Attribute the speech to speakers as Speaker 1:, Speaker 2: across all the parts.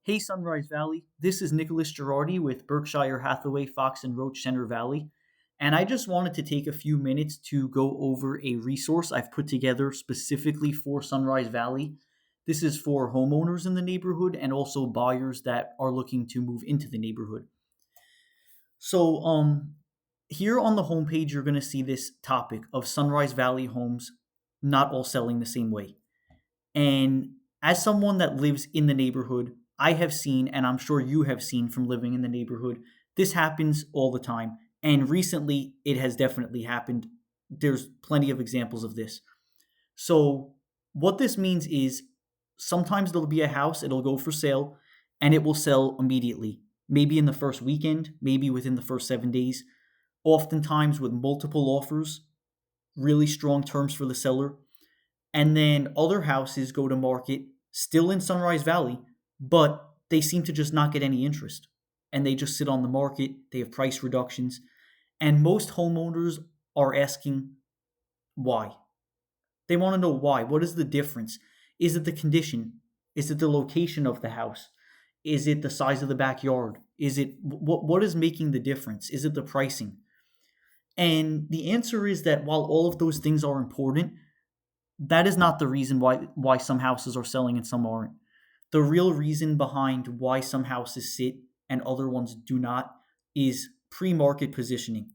Speaker 1: Hey Sunrise Valley, this is Nicholas Girardi with Berkshire Hathaway Fox and Roach Center Valley, and I just wanted to take a few minutes to go over a resource I've put together specifically for Sunrise Valley. This is for homeowners in the neighborhood and also buyers that are looking to move into the neighborhood. So, here on the homepage, you're going to see this topic of Sunrise Valley homes not all selling the same way. And as someone that lives in the neighborhood, I have seen, and I'm sure you have seen from living in the neighborhood, this happens all the time. And recently, it has definitely happened. There's plenty of examples of this. So, what this means is sometimes there'll be a house, it'll go for sale, and it will sell immediately. Maybe in the first weekend, maybe within the first 7 days, oftentimes with multiple offers, really strong terms for the seller. And then other houses go to market still in Sunrise Valley, but they seem to just not get any interest. And they just sit on the market, they have price reductions. And most homeowners are asking why. They want to know why. What is the difference? Is it the condition? Is it the location of the house? Is it the size of the backyard? Is it what is making the difference? Is it the pricing? And the answer is that while all of those things are important, that is not the reason why some houses are selling and some aren't. The real reason behind why some houses sit and other ones do not is pre-market positioning.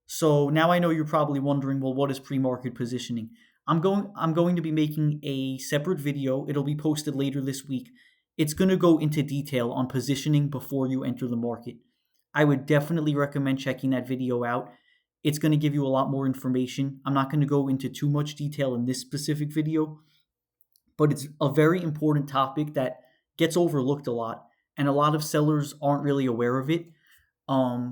Speaker 1: So now I know you're probably wondering, well, what is pre-market positioning? I'm going to be making a separate video. It'll be posted later this week. It's going to go into detail on positioning before you enter the market. I would definitely recommend checking that video out. It's going to give you a lot more information. I'm not going to go into too much detail in this specific video, but it's a very important topic that gets overlooked a lot, and a lot of sellers aren't really aware of it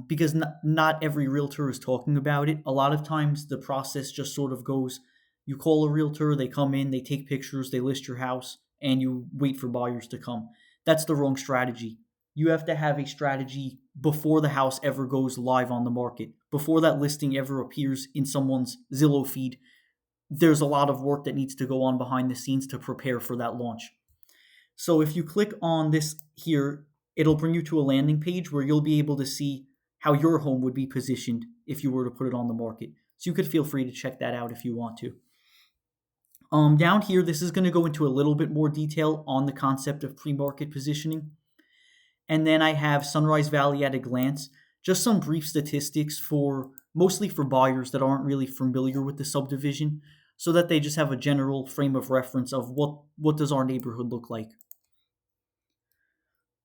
Speaker 1: because not every realtor is talking about it. A lot of times the process just sort of goes, you call a realtor, they come in, they take pictures, they list your house, and you wait for buyers to come. That's the wrong strategy. You have to have a strategy before the house ever goes live on the market, before that listing ever appears in someone's Zillow feed. There's a lot of work that needs to go on behind the scenes to prepare for that launch. So if you click on this here, it'll bring you to a landing page where you'll be able to see how your home would be positioned if you were to put it on the market. So you could feel free to check that out if you want to. Down here, this is going to go into a little bit more detail on the concept of pre-market positioning. And then I have Sunrise Valley at a glance, just some brief statistics for mostly for buyers that aren't really familiar with the subdivision, so that they just have a general frame of reference of what does our neighborhood look like.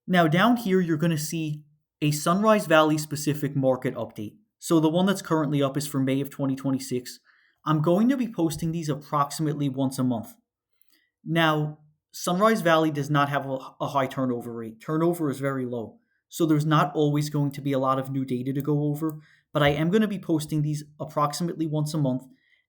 Speaker 1: Now down here, you're going to see a Sunrise Valley specific market update. So the one that's currently up is for May of 2026. I'm going to be posting these approximately once a month. Now, Sunrise Valley does not have a high turnover rate. Turnover is very low. So there's not always going to be a lot of new data to go over, but I am going to be posting these approximately once a month.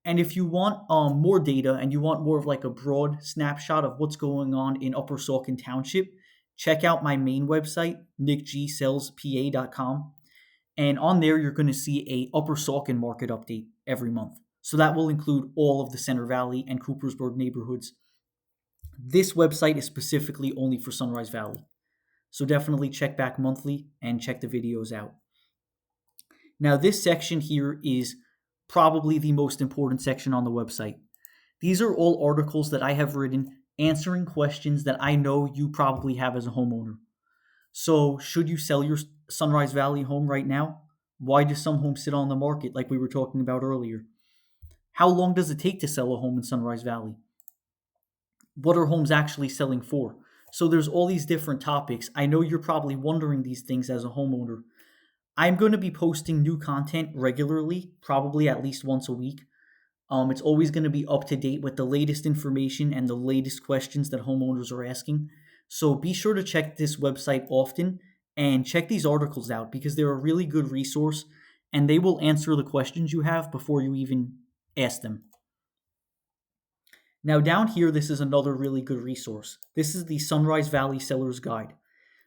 Speaker 1: And if you want more data and you want more of like a broad snapshot of what's going on in Upper Saucon Township, check out my main website, nickgsellspa.com. And on there, you're going to see a Upper Saucon market update every month. So that will include all of the Center Valley and Coopersburg neighborhoods. This website is specifically only for Sunrise Valley. So definitely check back monthly and check the videos out. Now this section here is probably the most important section on the website. These are all articles that I have written answering questions that I know you probably have as a homeowner. So should you sell your Sunrise Valley home right now? Why do some homes sit on the market like we were talking about earlier? How long does it take to sell a home in Sunrise Valley? What are homes actually selling for? So there's all these different topics. I know you're probably wondering these things as a homeowner. I'm going to be posting new content regularly, probably at least once a week. It's always going to be up to date with the latest information and the latest questions that homeowners are asking. So be sure to check this website often and check these articles out because they're a really good resource and they will answer the questions you have before you even ask them. Now down here, this is another really good resource. This is the Sunrise Valley Seller's Guide.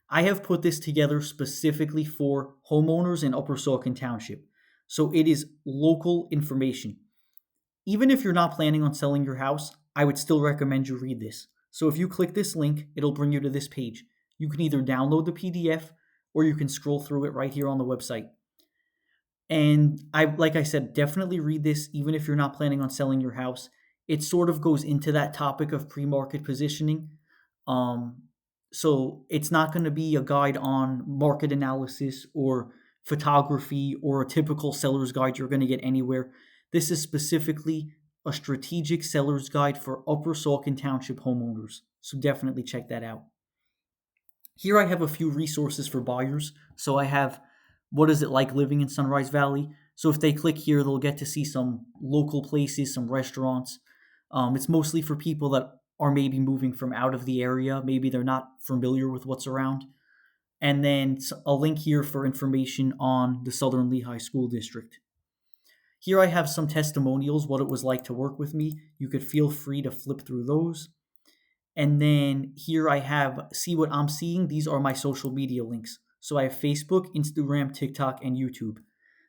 Speaker 1: I have put this together specifically for homeowners in Upper Saucon Township. So it is local information. Even if you're not planning on selling your house, I would still recommend you read this. So if you click this link, it'll bring you to this page. You can either download the PDF or you can scroll through it right here on the website. And like I said, definitely read this even if you're not planning on selling your house. It sort of goes into that topic of pre-market positioning. Um, so it's not going to be a guide on market analysis or photography or a typical seller's guide you're going to get anywhere. This is specifically a strategic seller's guide for Upper Saucon Township homeowners. So definitely check that out. Here I have a few resources for buyers. So I have what is it like living in Sunrise Valley. So if they click here, they'll get to see some local places, some restaurants. It's mostly for people that are maybe moving from out of the area. Maybe they're not familiar with what's around. And then a link here for information on the Southern Lehigh School District. Here I have some testimonials, what it was like to work with me. You could feel free to flip through those. And then here I have see what I'm seeing. These are my social media links. So I have Facebook, Instagram, TikTok, and YouTube.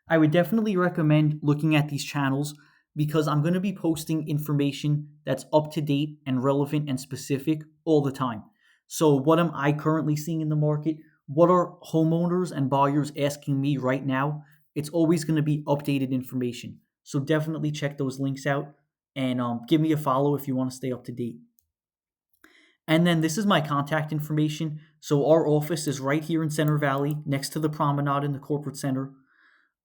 Speaker 1: I would definitely recommend looking at these channels because I'm going to be posting information that's up to date and relevant and specific all the time. So what am I currently seeing in the market? What are homeowners and buyers asking me right now? It's always going to be updated information. So definitely check those links out and give me a follow if you want to stay up to date. And then this is my contact information. So our office is right here in Center Valley, next to the promenade in the corporate center.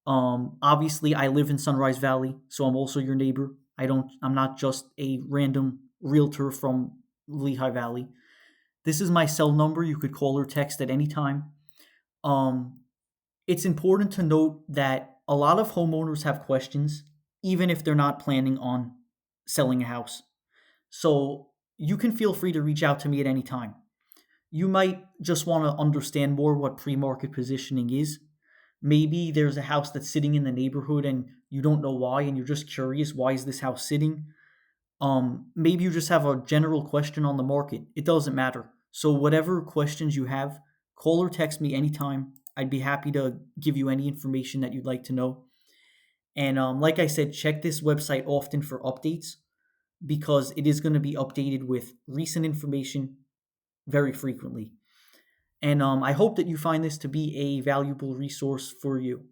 Speaker 1: Obviously, I live in Sunrise Valley, so I'm also your neighbor. I'm not just a random realtor from Lehigh Valley. This is my cell number. You could call or text at any time. Um, it's important to note that a lot of homeowners have questions, even if they're not planning on selling a house. So you can feel free to reach out to me at any time. You might just want to understand more what pre-market positioning is. Maybe there's a house that's sitting in the neighborhood and you don't know why and you're just curious, why is this house sitting? Maybe you just have a general question on the market. It doesn't matter. So whatever questions you have, call or text me anytime. I'd be happy to give you any information that you'd like to know. And like I said, check this website often for updates because it is going to be updated with recent information very frequently. And I hope that you find this to be a valuable resource for you.